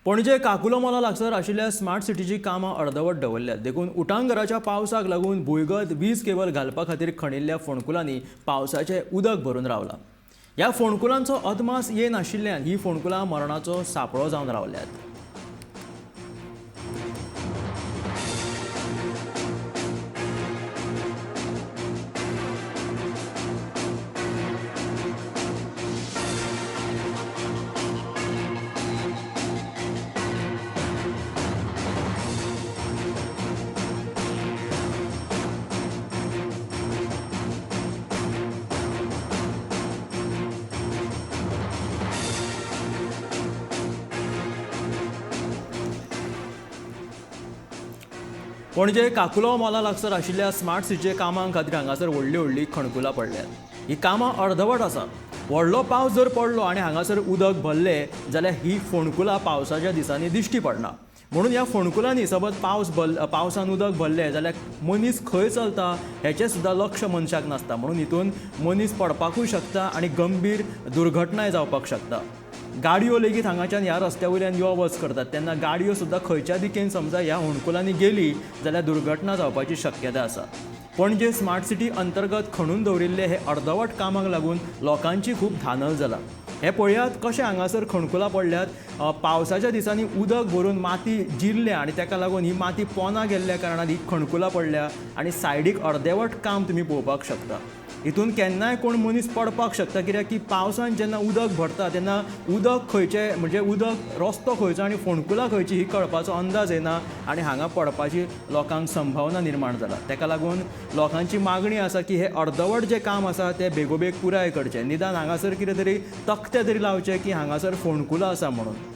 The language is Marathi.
पणजे काकुलो मोला लागसार आशिल्ल्या स्मार्ट सिटीची कामां अर्दवट दवरल्यात. देखून उटंगराच्या पावसाक लागून भुंयगत वीज केबल घालपा खातीर खणिल्ल्या फोंडकुलांनी पावसाचें उदक भरून रावलां. ह्या फोंडकुलांचो अदमास येनाशिल्ल्यान ही फोंडकुलां मरणाचो सापळो जावन रावल्यात. पणजे काकुलो मोला लागसार आशिल्ल्या स्मार्ट सिटीचे कामां खातीर हांगासर व्हडली खणकुलां पडल्यात. ही कामां अर्दवट आसा. व्हडलो पावस जर पडलो आनी हांगासर उदक भरलें जाल्यार ही फोंडकुलां पावसाच्या दिसांनी दिश्टी पडना. म्हणून ह्या फोंडकुलांनी सबत पावसान उदक भरलें जाल्यार मनीस खंय चलता हेचें सुद्दां लक्ष मनशाक नासता. म्हणून हितून मनीस पडपाकूय शकता आनी गंभीर दुर्घटनाय जावपाक शकता. गाडयो लेगीत हांगाच्यान ह्या रस्त्या वयल्यान यो वच करतात तेन्ना गाडयो सुद्दां खंयच्या दिकेन समजा ह्या फोंडकुलांनी गेली जाल्यार दुर्घटना जावपाची शक्यताय आसा. पणजे स्मार्ट सिटी अंतर्गत खणून दवरिल्ले हे अर्दवट कामाक लागून लोकांची खूब धानल जाला. हे पळयात कशें हांगासर खणकुलां पडल्यात. पावसाच्या दिसांनी उदक भरून माती जिरल्या आनी ताका लागून ही माती पोंदां गेल्ल्या कारणान ही खणकुलां पडल्या आनी सायडीक अर्देवट काम तुमी पळोवपाक शकता. हितून केन्नाय कोण मनीस पडपाक शकता कित्याक की पावसान जेन्ना उदक भरता तेन्ना उदक खंयचें म्हणजे उदक रस्तो खंयचो आनी फोंडकुलां खंयची ही कळपाचो अंदाज येना आनी हांगा पडपाची लोकांक संभावना निर्माण जाला. ताका लागून लोकांची मागणी आसा की हे अर्दवट जें काम आसा तें बेगोबेग पुराय करचें. निदान हांगासर कितें तरी तख्ते तरी लावचे की हांगासर फोंडकुलां आसा म्हणून.